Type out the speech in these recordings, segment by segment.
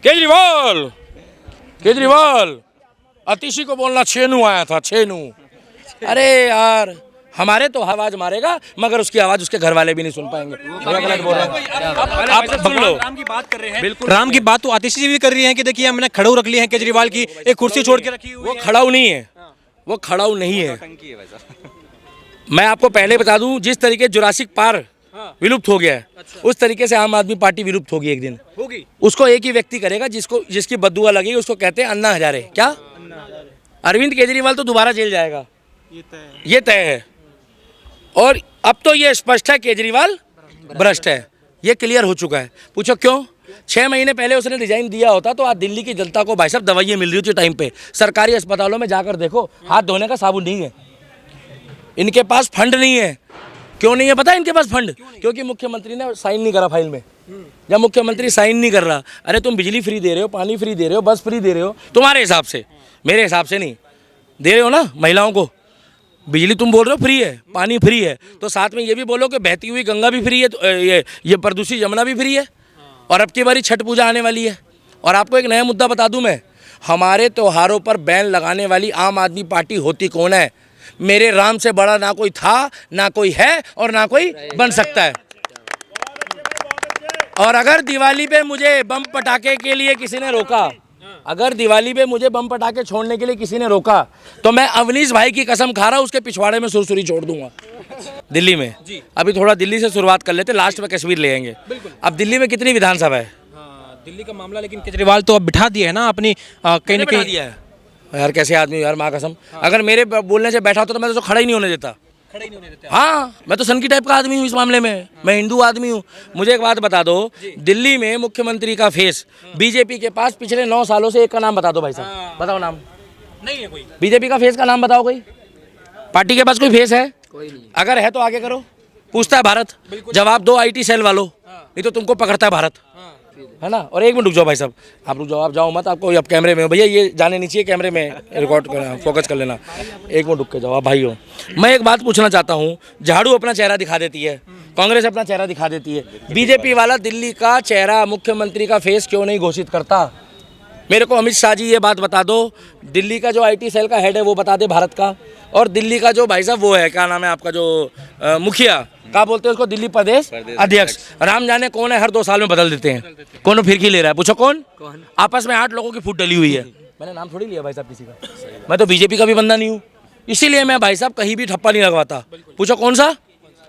केजरीवाल केजरीवाल अतिशी को बोलना छेनू आया था, छेनू। अरे यार, हमारे तो आवाज मारेगा मगर उसकी आवाज उसके घर वाले भी नहीं सुन पाएंगे। गलत बोल रहा हूं। आप सुन लो। राम की बात कर रहे हैं, बिल्कुल राम की बात तो आतिशी जी भी कर रही हैं कि देखिए हमने खड़ाऊ रख ली है केजरीवाल की, एक कुर्सी छोड़ के रखी हुई वो है। खड़ाऊ नहीं है, वो खड़ाऊ नहीं है। मैं आपको पहले बता दूं, जिस तरीके जुरासिक पार्क विलुप्त हो गया है, उस तरीके से आम आदमी पार्टी विलुप्त होगी एक दिन। होगी। उसको एक ही व्यक्ति करेगा जिसकी बददुआ लगेगी, उसको कहते हैं अन्ना हजारे। क्या? अरविंद केजरीवाल तो दोबारा जेल जाएगा, ये तय है। और अब तो ये स्पष्ट है केजरीवाल भ्रष्ट है, ये क्लियर हो चुका है। पूछो क्यों? 6 महीने पहले उसने रिजाइन दिया होता तो आज दिल्ली की जनता को भाई साहब दवाइयाँ मिल रही थी टाइम पे। सरकारी अस्पतालों में जाकर देखो, हाथ धोने का साबुन नहीं है, इनके पास फंड नहीं है। क्यों नहीं है पता है इनके पास फंड? क्योंकि मुख्यमंत्री ने साइन नहीं करा फाइल में। जब मुख्यमंत्री साइन नहीं कर रहा, अरे तुम बिजली फ्री दे रहे हो, पानी फ्री दे रहे हो, बस फ्री दे रहे हो, तुम्हारे हिसाब से, मेरे हिसाब से नहीं दे रहे हो ना। महिलाओं को बिजली तुम बोल रहे हो फ्री है, पानी फ्री है, तो साथ में ये भी बोलो कि बहती हुई गंगा भी फ्री है, तो ये प्रदूषित यमुना भी फ्री है। और अब की बारी छठ पूजा आने वाली है। और आपको एक नया मुद्दा बता दूं मैं, हमारे त्योहारों पर बैन लगाने वाली आम आदमी पार्टी होती कौन है? मेरे राम से बड़ा ना कोई था, ना कोई है और ना कोई बन सकता है। और अगर दिवाली पे मुझे बम पटाखे के लिए किसी ने रोका, अगर दिवाली पे मुझे बम पटाखे छोड़ने के लिए किसी ने रोका, तो मैं अवनीश भाई की कसम खा रहा हूँ उसके पिछवाड़े में सुरसुरी छोड़ दूंगा दिल्ली में। अभी थोड़ा दिल्ली से शुरुआत कर लेते, लास्ट में कश्मीर ले आएंगे। अब दिल्ली में कितनी विधानसभा है? दिल्ली का मामला, लेकिन केजरीवाल तो अब बिठा दिया है ना अपनी कहीं ना कहीं दिया है। यार कैसे आदमी यार, माँ कसम, अगर मेरे बोलने से बैठा होता तो मैं तो खड़ा ही नहीं होने देता। खड़े ही नहीं होने देते। हाँ, मैं तो सन की टाइप का आदमी हूँ इस मामले में, मैं हिंदू आदमी हूँ। मुझे एक बात बता दो, दिल्ली में मुख्यमंत्री का फेस बीजेपी के पास पिछले 9 सालों से एक का नाम बता दो भाई साहब, बताओ नाम। नहीं है कोई बीजेपी का फेस का नाम बताओ, कोई पार्टी के पास कोई फेस है? कोई नहीं। अगर है तो आगे करो। पूछता है भारत, जवाब दो IT सेल वालों, नहीं तो तुमको पकड़ता है भारत, है ना। और एक मिनट रुक जाओ भाई साहब, आप रुक जाओ, आप जाओ मत, आपको अब कैमरे में हो भैया, ये जाने नहीं चाहिए कैमरे में, रिकॉर्ड करना, फोकस कर लेना। एक मिनट रुक के जाओ आप भाई हो। मैं एक बात पूछना चाहता हूँ, झाड़ू अपना चेहरा दिखा देती है, कांग्रेस अपना चेहरा दिखा देती है, बीजेपी वाला दिल्ली का चेहरा, मुख्यमंत्री का फेस क्यों नहीं घोषित करता? मेरे को अमित शाह जी ये बात बता दो, दिल्ली का जो IT सेल का हेड है वो बता दे भारत का, और दिल्ली का जो भाई साहब वो है, क्या नाम है आपका, जो मुखिया क्या बोलते हैं उसको, दिल्ली प्रदेश अध्यक्ष, राम जाने कौन है, हर 2 साल में बदल देते हैं। कौन फिरकी ले रहा है? पूछो कौन? आपस में 8 लोगों की फूट डली हुई है। मैंने नाम थोड़ी लिया भाई साहब किसी का, मैं तो बीजेपी का भी बंदा नहीं हूँ, इसीलिए मैं भाई साहब कहीं भी ठप्पा नहीं लगवाता। पूछो कौन सा?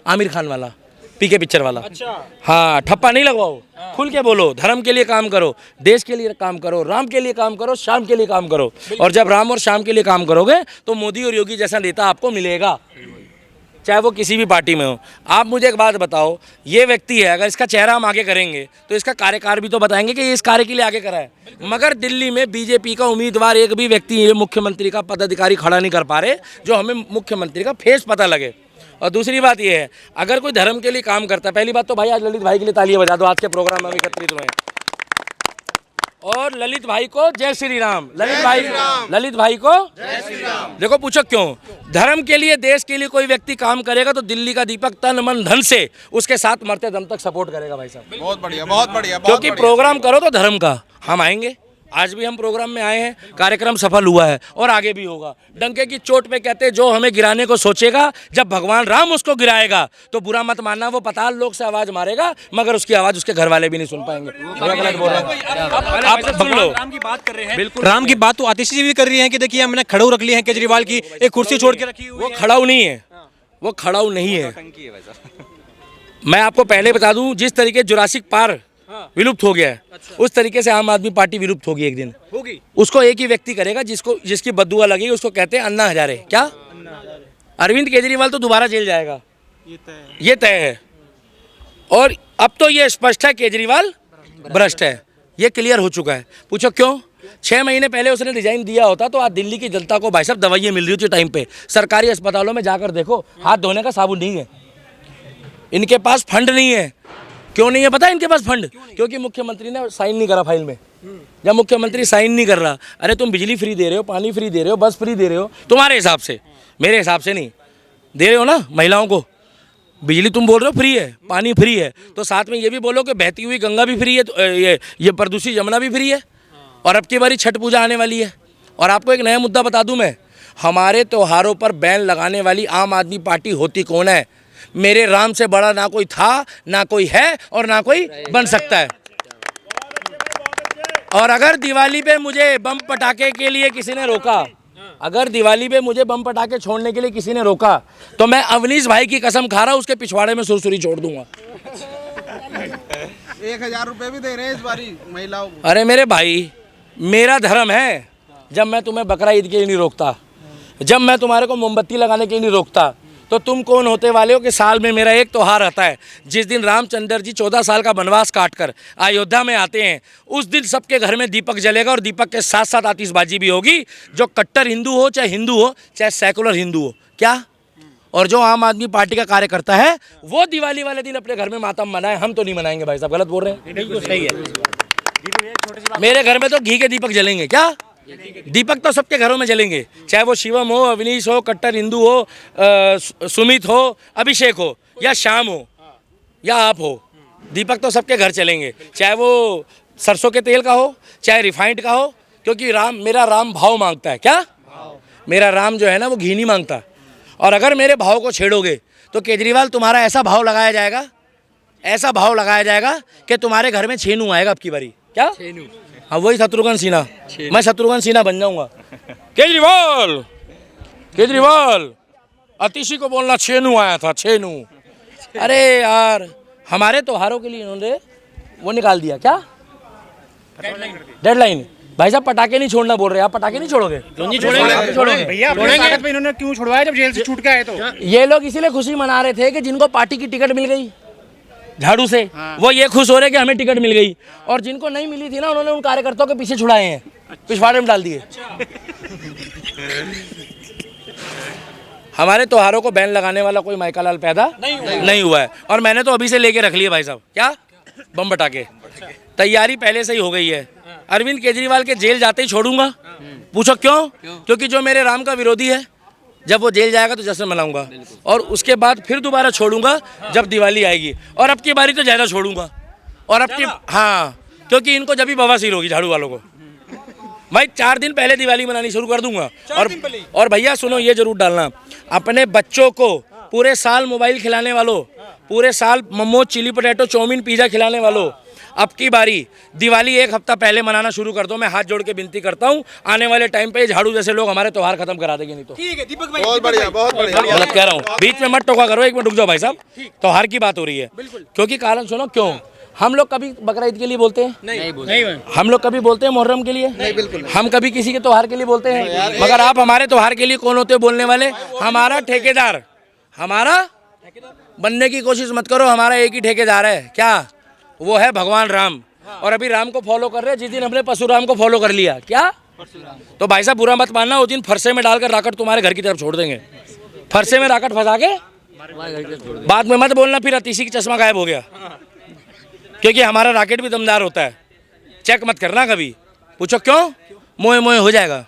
आमिर खान वाला, PK पिक्चर वाला। हाँ, ठप्पा नहीं लगवाओ, खुल के बोलो, धर्म के लिए काम करो, देश के लिए काम करो, राम के लिए काम करो, श्याम के लिए काम करो। और जब राम और श्याम के लिए काम करोगे तो मोदी और योगी जैसा नेता आपको मिलेगा, चाहे वो किसी भी पार्टी में हो। आप मुझे एक बात बताओ, ये व्यक्ति है, अगर इसका चेहरा हम आगे करेंगे तो इसका कार्यकाल भी तो बताएंगे कि ये इस कार्य के लिए आगे करा है। मगर दिल्ली में बीजेपी का उम्मीदवार एक भी व्यक्ति, ये मुख्यमंत्री का पदाधिकारी खड़ा नहीं कर पा रहे जो हमें मुख्यमंत्री का फेस पता लगे। और दूसरी बात ये है, अगर कोई धर्म के लिए काम करता है, पहली बात तो भाई आज ललित भाई के लिए तालियां बजा दो, आज के प्रोग्राम में एकत्रित हुए। और ललित भाई को जय श्री राम, ललित भाई को जय श्री राम। देखो पूछो क्यों? धर्म के लिए, देश के लिए कोई व्यक्ति काम करेगा तो दिल्ली का दीपक तन मन धन से उसके साथ मरते दम तक सपोर्ट करेगा भाई साहब। बहुत बढ़िया, बहुत बढ़िया। क्योंकि प्रोग्राम करो तो धर्म का, हम आएंगे, आज भी हम प्रोग्राम में आए हैं, कार्यक्रम सफल हुआ है और आगे भी होगा। डंके की चोट पे कहते जो हमें गिराने को सोचेगा, जब भगवान राम उसको गिराएगा तो बुरा मत मानना, वो पाताल लोक से आवाज मारेगा मगर उसकी आवाज उसके घर वाले भी नहीं सुन पाएंगे। गलत बोल रहा हूं। आप सुन लो। राम की बात कर रहे हैं, बिल्कुल राम की बात तो आतिशी जी भी कर रही हैं कि देखिए हमने खड़ाऊ रख ली है केजरीवाल की, एक कुर्सी छोड़ के रखी हुई वो है। खड़ाऊ नहीं है, वो खड़ाऊ नहीं है। मैं आपको पहले बता दूं, जिस तरीके जुरासिक पार्क विलुप्त हो गया है, उस तरीके से आम आदमी पार्टी विलुप्त होगी एक दिन। होगी। उसको एक ही व्यक्ति करेगा जिसकी बददुआ लगेगी, उसको कहते हैं अन्ना हजारे। क्या? अरविंद केजरीवाल तो दोबारा जेल जाएगा, ये तय है। और अब तो ये स्पष्ट है केजरीवाल भ्रष्ट है, ये क्लियर हो चुका है। पूछो क्यों? 6 महीने पहले उसने रिजाइन दिया होता तो आज दिल्ली की जनता को भाई साहब दवाइयाँ मिल रही थी टाइम पे। सरकारी अस्पतालों में जाकर देखो, हाथ धोने का साबुन नहीं है, इनके पास फंड नहीं है। क्यों नहीं है पता है इनके पास फंड? क्योंकि मुख्यमंत्री ने साइन नहीं करा फाइल में। जब मुख्यमंत्री साइन नहीं कर रहा, अरे तुम बिजली फ्री दे रहे हो, पानी फ्री दे रहे हो, बस फ्री दे रहे हो, तुम्हारे हिसाब से, मेरे हिसाब से नहीं दे रहे हो ना। महिलाओं को बिजली तुम बोल रहे हो फ्री है, पानी फ्री है, तो साथ में ये भी बोलो कि बहती हुई गंगा भी फ्री है, तो ये प्रदूषित यमुना भी फ्री है। और अब की बारी छठ पूजा आने वाली है। और आपको एक नया मुद्दा बता दूं मैं, हमारे त्योहारों पर बैन लगाने वाली आम आदमी पार्टी होती कौन है? मेरे राम से बड़ा ना कोई था, ना कोई है और ना कोई बन सकता है। और अगर दिवाली पे मुझे बम पटाखे के लिए किसी ने रोका, अगर दिवाली पे मुझे बम पटाखे छोड़ने के लिए किसी ने रोका, तो मैं अवनीश भाई की कसम खा रहा हूं उसके पिछवाड़े में सुरसुरी छोड़ दूंगा। 1000 रुपए भी दे रहे हैं इस बारी महिलाओं को। अरे मेरे भाई, मेरा धर्म है, जब मैं तुम्हें बकरा ईद के लिए नहीं रोकता, जब मैं तुम्हारे को मोमबत्ती लगाने के लिए नहीं रोकता, तो तुम कौन होते वाले हो कि साल में मेरा एक त्यौहार आता है जिस दिन रामचंद्र जी 14 साल का वनवास काटकर अयोध्या में आते हैं। उस दिन सबके घर में दीपक जलेगा और दीपक के साथ साथ आतिशबाजी भी होगी। जो कट्टर हिंदू हो, चाहे हिंदू हो, चाहे सेकुलर हिंदू हो, क्या? और जो आम आदमी पार्टी का कार्यकर्ता है वो दिवाली वाले दिन अपने घर में मातम मनाए, हम तो नहीं मनाएंगे भाई साहब, गलत बोल रहे हैं? बिल्कुल सही है। मेरे घर में तो घी के दीपक जलेंगे। क्या दीपक तो सबके घरों में जलेंगे, चाहे वो शिवम हो, अवनीश हो, कट्टर हिंदू हो, सुमित हो, अभिषेक हो, या श्याम हो, या आप हो, दीपक तो सबके घर चलेंगे, चाहे वो सरसों के तेल का हो, चाहे रिफाइंड का हो, क्योंकि मेरा राम भाव मांगता है। क्या? मेरा राम जो है ना वो घी नहीं मांगता। और अगर मेरे भाव को छेड़ोगे तो केजरीवाल तुम्हारा ऐसा भाव लगाया जाएगा, ऐसा भाव लगाया जाएगा कि तुम्हारे घर में छेनू आएगा अब की बारी। क्या? हाँ, वही शत्रुघ्न सिन्हा, मैं शत्रुघ्न सिन्हा बन जाऊंगा। केजरीवाल, केजरीवाल, अतिशी को बोलना छेनू आया था, छेनू। अरे यार, हमारे त्योहारों के लिए इन्होंने वो निकाल दिया। क्या? डेडलाइन। भाई साहब पटाखे नहीं छोड़ना बोल रहे, आप पटाखे नहीं छोड़ोगे? नहीं छोड़ेंगे भैया, अपने कागज पे इन्होंने क्यों छुड़वाया जब जेल से छूट के आए तो? ये लोग इसीलिए खुशी मना रहे थे कि जिनको पार्टी की टिकट मिल गई झाड़ू से, वो ये खुश हो रहे कि हमें टिकट मिल गई, और जिनको नहीं मिली थी ना उन्होंने उन कार्यकर्ताओं के पीछे छुड़ाए हैं, पिछवाड़े में डाल दिए। हमारे त्योहारों को बैन लगाने वाला कोई माइकालाल पैदा नहीं हुआ है। और मैंने तो अभी से लेके रख लिया भाई साहब। क्या? बम पटाखे। तैयारी पहले से ही हो गई है। अरविंद केजरीवाल के जेल जाते ही छोड़ूंगा। पूछो क्यों? क्योंकि जो मेरे राम का विरोधी है, जब वो जेल जाएगा तो जश्न मनाऊंगा, और उसके बाद फिर दोबारा छोड़ूंगा जब दिवाली आएगी, और अब की बारी तो ज़्यादा छोड़ूंगा। और अब की, हाँ, क्योंकि इनको जब भी बवासीर होगी झाड़ू वालों को, भाई 4 दिन पहले दिवाली मनानी शुरू कर दूंगा। और भैया सुनो, ये जरूर डालना, अपने बच्चों को पूरे साल मोबाइल खिलाने वालों, पूरे साल momos, chilli potato, chowmein, pizza खिलाने वालों, अब की बारी दिवाली 1 हफ्ता पहले मनाना शुरू कर दो। मैं हाथ जोड़ के विनती करता हूँ, आने वाले टाइम पे झाड़ू जैसे लोग हमारे त्योहार खत्म करा देंगे। नहीं तो ठीक है दीपक भाई, बहुत बढ़िया, बहुत बढ़िया। गलत कह रहा हूँ, बीच में मत टोका करो, एक मिनट रुक जाओ भाई साहब, त्योहार की बात हो रही है। क्योंकि कारण सुनो, क्यों हम लोग कभी बकरा ईद के लिए बोलते हैं? नहीं, हम लोग कभी बोलते हैं मुहर्रम के लिए? नहीं, बिल्कुल। हम कभी किसी के त्योहार के लिए बोलते हैं? मगर आप हमारे त्योहार के लिए कौन होते हो बोलने वाले? हमारा ठेकेदार, हमारा बनने की कोशिश मत करो, हमारा एक ही ठेकेदार है। क्या? वो है भगवान राम। और अभी राम को फॉलो कर रहे हैं, जिस दिन हमने परशुराम को फॉलो कर लिया। क्या? तो भाई साहब बुरा मत मानना, उस दिन फरसे में डालकर राकेट तुम्हारे घर की तरफ छोड़ देंगे। फरसे में राकेट फंसा के बाद में मत बोलना फिर अतिशी की चश्मा गायब हो गया, क्योंकि हमारा राकेट भी दमदार होता है। चेक मत करना कभी। पूछो क्यों? मोए मोए हो जाएगा।